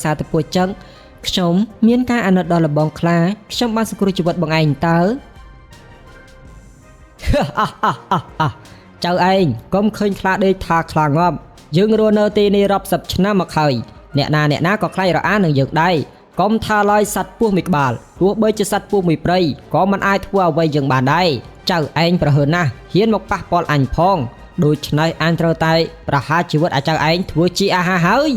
សារតែពួកចឹងខ្ញុំមានការអាណិតដល់លបងខ្លាខ្ញុំបានសង្គ្រោះជីវិតបងឯងតើចៅឯងកុំឃើញខ្លាដេកថាខ្លាងាប់យើងរស់នៅទីនេះរាប់សិបឆ្នាំមកហើយអ្នកណាក៏ខ្លាចរអានឹងយើងដែរកុំថាឡើយសត្វពស់មួយក្បាលទោះបីជាសត្វពស់មួយព្រៃក៏មិនអាចធ្វើអ្វីយើងបានដែរចៅឯងប្រហើនណាស់ហ៊ានមកប៉ះពាល់អញផងដូច្នេះអញត្រូវតែប្រហារជីវិតអាចៅឯងធ្វើជាអាហារហើយ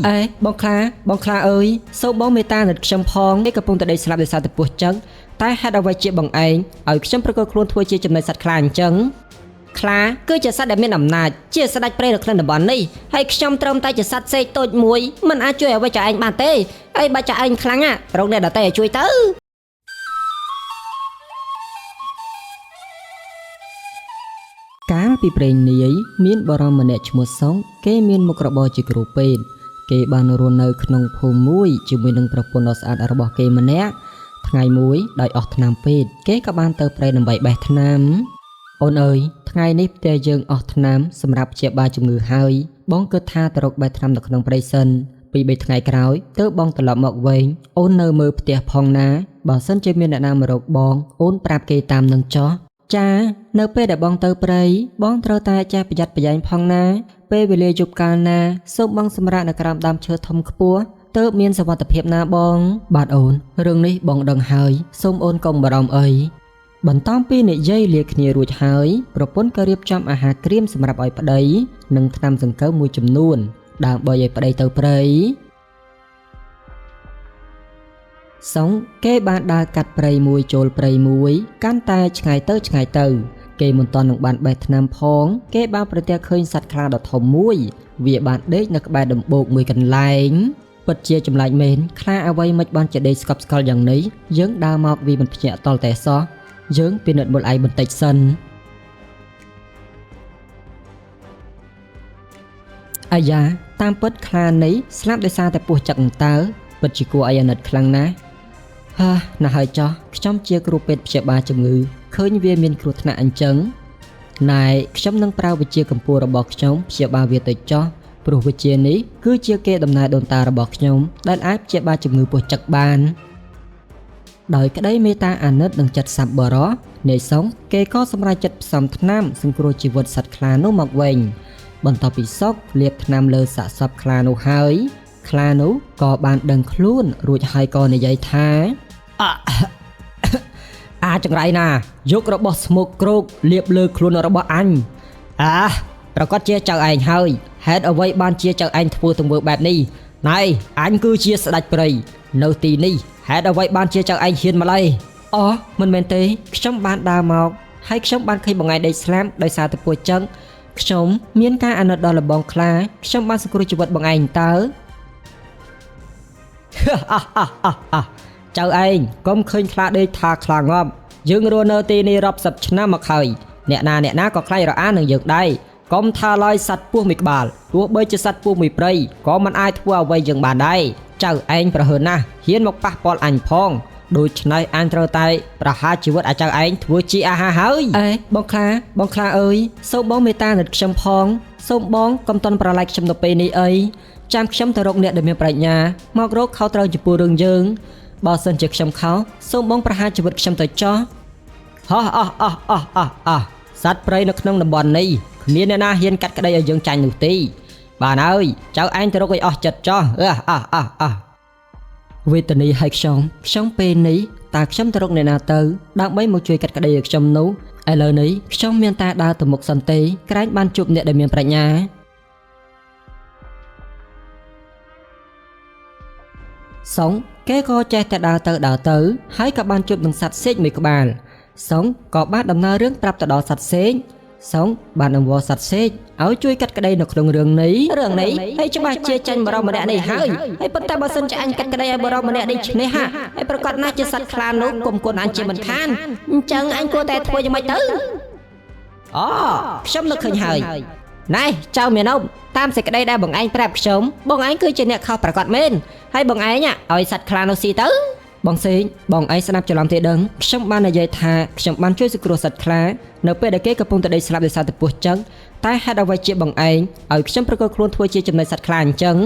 បងខ្លាអើយសូមបងមេត្តានិតខ្ញុំផងនេះកំពុងតែដេកស្លាប់ដោយសារតែពស់ចឹងតែហេតុអ្វីជាបងឯងឲ្យខ្ញុំប្រកល់ខ្លួនធ្វើជាចំណីសត្វខ្លាអញ្ចឹងខ្លាគឺជាសត្វដែលមានអំណាចជាស្ដេចព្រៃនៅក្នុងតំបន់នេះហើយខ្ញុំត្រឹមតែជាសត្វសេកតូចមួយមិនអាចជួយអ្វីចៅឯងបានទេហើយបើចៅឯងខ្លាំងរកអ្នកដទៃឲ្យជួយទៅកាលពីព្រេងនាយមានបរិមម្នាក់ឈ្មោះសុងគេមានមុខរបរជាគ្រូពេទ្យគេបានរស់នៅក្នុងភូមិមួយជាមួយនឹងប្រពន្ធដ៏ស្អាតរបស់គេម្នាក់ថ្ងៃមួយដោយអស់ថ្នាំពេទ្យគេក៏បានទៅព្រៃដើម្បីបេះថ្នាំអូនអើយថ្ងៃនេះផ្ទះយើងអស់ថ្នាំសម្រាប់ព្យាបាលជំងឺហើយបងគិតថាទៅរកបេះថ្នាំនៅក្នុងព្រៃសិនពី3ថ្ងៃក្រោយទើបបងត្រឡប់មកវិញអូននៅមើលផ្ទះផងណាបើសិនជាមានអ្នកណាមករកបងអូនប្រាប់គេតាមនឹងចោះចានៅពេលដែលបងទៅព្រៃបងត្រូវតែចេះប្រយ័ត្នប្រយែងផងណាពេលវេលាយប់កាលណាសូមបងសម្រាកនៅក្រោមដើមឈើធំខ្ពស់ទើបមានសុវត្ថិភាពណាបងបាទអូនរឿងនេះបងដឹងហើយសូមអូនកុំបារម្ភអីបន្ទាប់ពីនិយាយលាគ្នារួចហើយប្រពន្ធក៏រៀបចំអាហារក្រៀមសម្រាប់ឲ្យប្តីនិងថ្នាំសង្កូវមួយចំនួនដើម្បីឲ្យប្តីទៅព្រៃសុងគេបានដើរកាត់ព្រៃមួយចូលព្រៃមួយកាន់តែឆ្ងាយទៅគេមិនទាន់នឹងបានបេះថ្នាំផងគេបានប្រទះឃើញសត្វខ្លាដ៏ធំមួយវាបានដេកនៅក្បែរដំបូកមួយកន្លែងពិតជាចម្លែកមែនខ្លាអ្វីមិនបានជាដេកស្កប់ស្កល់យ៉ាងនេះយើងដើរមកវាមិនភ្ញាក់តល់តែសោះយើងពិនិត្យមើលឯងបន្តិចសិនអាយ៉ាតាមពិតខ្លានេះស្លាប់ដោយសារតែពស់ចឹកតើពិតជាគួរឲ្យអាណិតខ្លាំងណាស់ណាស់ហើយចោះខ្ញុំជាគ្រូពេទ្យព្យាបាលជំងឺឃើញវាមានគ្រោះថ្នាក់អញ្ចឹងណែខ្ញុំនឹងប្រើវិជ្ជាកម្ពុជារបស់ខ្ញុំព្យាបាលវាទៅចោះព្រោះវិជ្ជានេះគឺជាគេដំណើរដូនតារបស់ខ្ញុំដែលអាចព្យាបាលជំងឺពស់ចឹកបានដោយក្តីមេត្តាអាណិតនិងចិត្តសប្បុរសនាយសុងគេក៏សម្រេចចិត្តផ្សំថ្នាំសង្គ្រោះជីវិតសត្វខ្លានោះមកវិញបន្ទាប់ពីសុកលាបថ្នាំលើសាកសពខ្លានោះហើយខ្លានោះក៏បានដឹងខ្លួនរួចហើយក៏និយាយថាចង្រៃណាយករបស់ស្មុកគ្រោកលាបលើខ្លួនរបស់អញប្រកាសជាចៅឯងហើយហេតុអ្វីបានជាចៅឯងធ្វើទង្វើបែបនេះណែអញគឺជាស្ដេចព្រៃនៅទីនេះហេតុអ្វីបានជាចៅឯងហ៊ានម្ល៉េះមិនមែនទេខ្ញុំបានដើរមកហើយខ្ញុំបានឃើញបងឯងដេកស្លាប់ដោយសារតែពស់ចឹងខ្ញុំមានការអាណិតដល់លបងខ្លាខ្ញុំបានសង្គ្រោះជីវិតបងឯងតើចៅឯងកុំឃើញខ្លាដេកថាខ្លាងាប់យើងរស់នៅទីនេះរាប់សិបឆ្នាំមកហើយអ្នកណាក៏ខ្លាចរអានឹងយើងដែរកុំថាឡើយសត្វពស់មួយក្បាលទោះបីជាសត្វពស់មួយព្រៃក៏មិនអាចធ្វើអ្វីយើងបានដែរចៅឯងប្រហើនណាស់ហ៊ានមកប៉ះពាល់អញផងដូច្នេះអញត្រូវតែប្រហារជីវិតអាចៅឯងធ្វើជាអាហារហើយបងខ្លាអើយសូមបងមេត្តានិតខ្ញុំផងសូមបងកុំតន់ប្រឡែកខ្ញុំទៅពេលនេះអីចាំខ្ញុំទៅរកអ្នកដែលមានប្រាជ្ញាមករកខុសត្រូវចំពោះរឿងយើងបើសិនជាខ្ញុំខុសសូមបងប្រហារជីវិតខ្ញុំទៅចោះសត្វព្រៃនៅក្នុងតំបន់នេះគ្មានអ្នកណាហ៊ានកាត់ក្តីឲ្យយើងចាញ់នោះទេបានហើយចៅឯងទៅរកឲ្យអស់ចិត្តចោះវេទនីឲ្យខ្ញុំពេលនេះតើខ្ញុំទៅរកអ្នកណាទៅដើម្បីមកជួយកាត់ក្តីឲ្យខ្ញុំនោះឥឡូវនេះខ្ញុំមានតែដើរទៅមុខសន្តិក្រែងបានជួបអ្នកដែលមានប្រាជ្ញាសុងគេក៏ចេះតែដើរទៅហើយក៏បានជួបនឹងសត្វសេកមួយក្បាលសុងក៏បានដំណើររឿងប្រាប់ទៅដល់សត្វសេកសុងបានអង្វរសត្វសេកឲ្យជួយកាត់ក្តីនៅក្នុងរឿងនេះហើយច្បាស់ជាចាញ់បរិមម្នាក់នេះហើយប៉ុន្តែបើសិនជាអញកាត់ក្តីឲ្យបរិមម្នាក់នេះឈ្នះហើយប្រកាសណាស់ជាសត្វខ្លានោះគុំគុនអញជាមិនខានអញ្ចឹងអញគួរតែធ្វើយ៉ាងម៉េចទៅខ្ញុំនឹកឃើញហើយណែចៅមានអុំតាមសេចក្តីដែលបងឯងប្រាប់ខ្ញុំបងឯងគឺជាអ្នកខុសប្រកាសមែនហើយបងឯងឲ្យសត្វខ្លានោះស៊ីទៅបងសេងបងឯងស្ដាប់ច្រឡំទេដឹងខ្ញុំបាននិយាយថាខ្ញុំបានជួយសង្គ្រោះសត្វខ្លានៅពេលដែលគេកំពុងតែដេកស្លាប់ដោយសារតែពស់ចឹងតែហេតុអ្វីជាបងឯងឲ្យខ្ញុំប្រកល់ខ្លួនធ្វើជាចំណីសត្វខ្លាអញ្ចឹង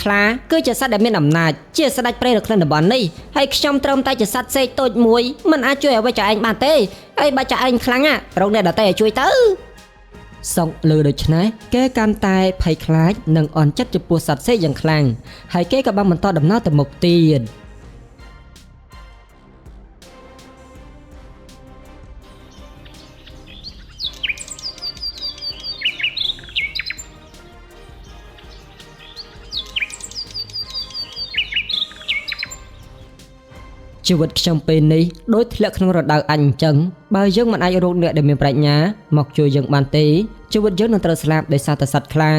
ខ្លាគឺជាសត្វដែលមានអំណាចជាស្ដេចព្រៃនៅក្នុងតំបន់នេះហើយខ្ញុំត្រឹមតែជាសត្វសេកតូចមួយមិនអាចជួយអ្វីចៅឯងបានទេហើយបើចៅឯងខ្លាំងរកអ្នកដទៃឲ្យជួយទៅសុកលើដូច្នេះគេកាន់តែភ័យខ្លាចនិងអន់ចិត្តចំពោះសត្វសេកយ៉ាងខ្លាំងហើយគេក៏បានបន្តដំណើរទៅមុខទៀតជីវិតខ្ញុំពេលនេះដូចធ្លាក់ក្នុងរណ្ដៅអញអញ្ចឹងបើយើងមិនអាចរកអ្នកដែលមានប្រាជ្ញាមកជួយយើងបានទេជីវិតយើងនឹងត្រូវស្លាប់ដោយសារតែសត្វខ្លា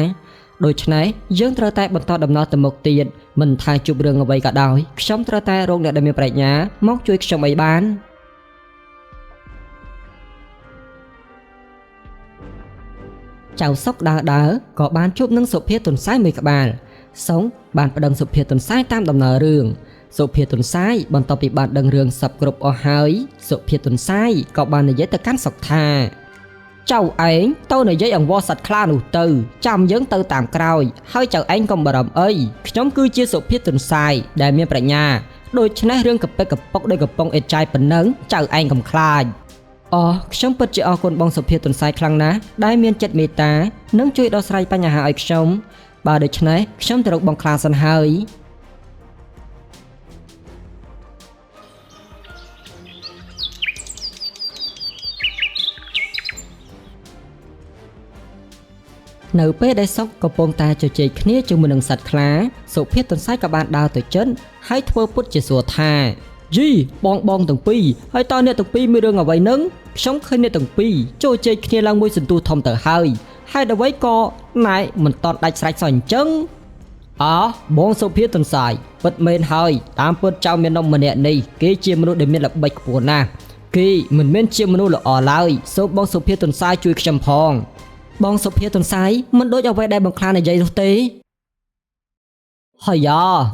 ដូច្នេះយើងត្រូវតែបន្តដំណើរទៅមុខទៀតមិនថាជួបរឿងអ្វីក៏ដោយខ្ញុំត្រូវតែរកអ្នកដែលមានប្រាជ្ញាមកជួយខ្ញុំឲ្យបានចៅសុកដើរក៏បានជួបនឹងសុភាទន្សាយមួយក្បាលសុងបានប្តឹងសុភាទន្សាយតាមដំណើររឿងសុភាទន្សាយបន្ទាប់ពីបានដឹងរឿងសពគ្រប់អស់ហើយសុភាទន្សាយក៏បាននិយាយទៅកាន់សុកថាចៅឯងទៅនិយាយអង្វរសត្វខ្លានោះទៅចាំយើងទៅតាមក្រោយហើយចៅឯងកុំបារម្ភអីខ្ញុំគឺជាសុភាទន្សាយដែលមានប្រាជ្ញាដូច្នេះរឿងកពិកកពុកដោយកំប៉ុងអេតចាយប៉ុណ្ណឹងចៅឯងកុំខ្លាចខ្ញុំពិតជាអរគុណបងសុភាទន្សាយខ្លាំងណាស់ដែលមានចិត្តមេត្តានិងជួយដោះស្រាយបញ្ហាឲ្យខ្ញុំបើដូច្នេះខ្ញុំទៅរកបងខ្លាសិនហើយនៅពេលដែលសុកកំពុងតែជជែកគ្នាជាមួយនឹងសត្វខ្លាសុភាទន្សាយក៏បានដើរទៅជិតហើយធ្វើពុតជាសួរថាយីបងទាំងពីរហើយតើអ្នកទាំងពីរមានរឿងអ្វីនឹងខ្ញុំឃើញអ្នកទាំងពីរជជែកគ្នាឡើងមួយសន្ទុះធំទៅហើយហេតុអ្វីក៏ណែមិនតន់ដាច់ស្រេចសោះអញ្ចឹងបងសុភាទន្សាយពិតមែនហើយតាមពិតចៅមាននំម្នាក់នេះគេជាមនុស្សដែលមានល្បិចខ្ពស់ណាស់គេមិនមែនជាមនុស្សល្អឡើយសូមបងសុភាទន្សាយជួយខ្ញុំផងបងសុភាទន្សាយមិនដូចអ្វីដែលបងខ្លានិយាយនោះទេហើយ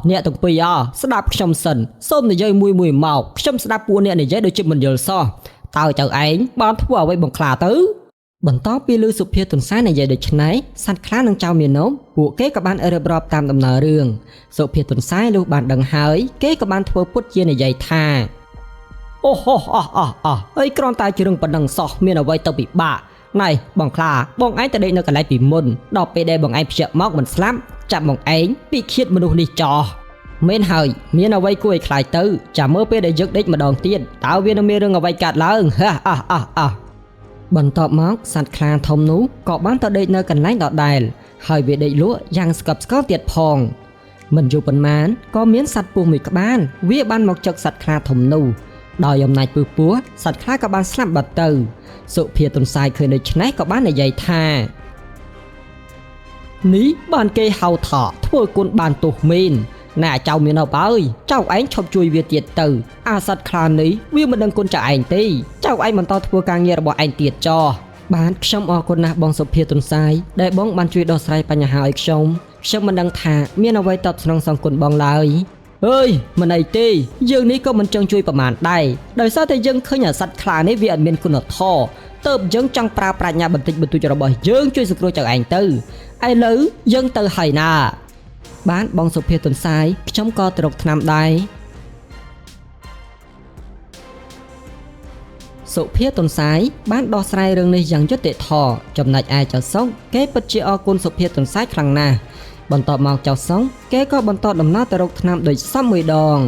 អ្នកទាំងពីរស្ដាប់ខ្ញុំសិនសូមនិយាយមួយមកខ្ញុំស្ដាប់ពួកអ្នកនិយាយដូចជាមិនយល់សោះតើចៅឯងបានធ្វើអ្វីបងខ្លាទៅបន្ទាប់ពីឮសុភាទន្សាយនិយាយដូច្នេះសត្វខ្លានិងចៅមាននំពួកគេក៏បានរៀបរាប់តាមដំណើររឿងសុភាទន្សាយលុះបានដឹងហើយគេក៏បានធ្វើពុតជានិយាយថាអូហោហើយគ្រាន់តែជារឿងប៉ុណ្ណឹងសោះមានអ្វីទៅពិបាកណែបងខ្លាបងឯងទៅដេកនៅកន្លែងពីមុនដល់ពេលដែលបងឯងភ្ជាប់មកមិនស្លាប់ចាប់បងឯងពីឃាតមនុស្សនេះចោះមែនហើយមានអ្វីគួរឲ្យខ្លាចទៅចាំមើលពេលដែលយើងដេកម្ដងទៀតតើវានឹងមានរឿងអ្វីកើតឡើងបន្ទាប់មកសត្វខ្លាធំនោះក៏បានទៅដេកនៅកន្លែងដដែលហើយវាដេកលក់យ៉ាងស្កប់ស្កល់ទៀតផងមិនយូរប៉ុន្មានក៏មានសត្វពស់មួយក្បាលវាបានមកចឹកសត្វខ្លាធំនោះដោយអំណាចពឹសពោះសត្វខ្លាក៏បានស្លាប់បាត់ទៅសុភាទន្សាយឃើញដូច្នេះក៏បាននិយាយថានេះបានគេហៅថាធ្វើគុណបានទោសមែនណែចៅមានអបអើយចៅឯងឈប់ជួយវាទៀតទៅអាសត្វខ្លានេះវាមិនដឹងគុណចៅឯងទេចៅឯងបន្តធ្វើការងាររបស់ឯងទៀតចោះបានខ្ញុំអរគុណណាស់បងសុភាទន្សាយដែលបងបានជួយដោះស្រាយបញ្ហាឲ្យខ្ញុំមិនដឹងថាមានអ្វីតបស្នងសងគុណបងឡើយអើយមិនអីទេយើងនេះក៏មិនចង់ជួយប្រមាណដែរដោយសារតែយើងឃើញអាសត្វខ្លានេះវាអត់មានគុណធម៌ទើបយើងចង់ប្រើប្រាជ្ញាបន្តិចបន្តួចរបស់យើងជួយសង្គ្រោះចៅឯងទៅឥឡូវយើងទៅហើយណាបានបងសុភាទន្សាយខ្ញុំក៏ទៅរកថ្នាំដែរសុភាទន្សាយបានដោះស្រាយរឿងនេះយ៉ាងយុត្តិធម៌ចំណែកឯចៅសុកគេពិតជាអរគុណសុភាទន្សាយខ្លាំងណាស់បន្ទាប់មកចៅសុកគេក៏បន្តដំណើរទៅរកថ្នាំដូចសមមួយដង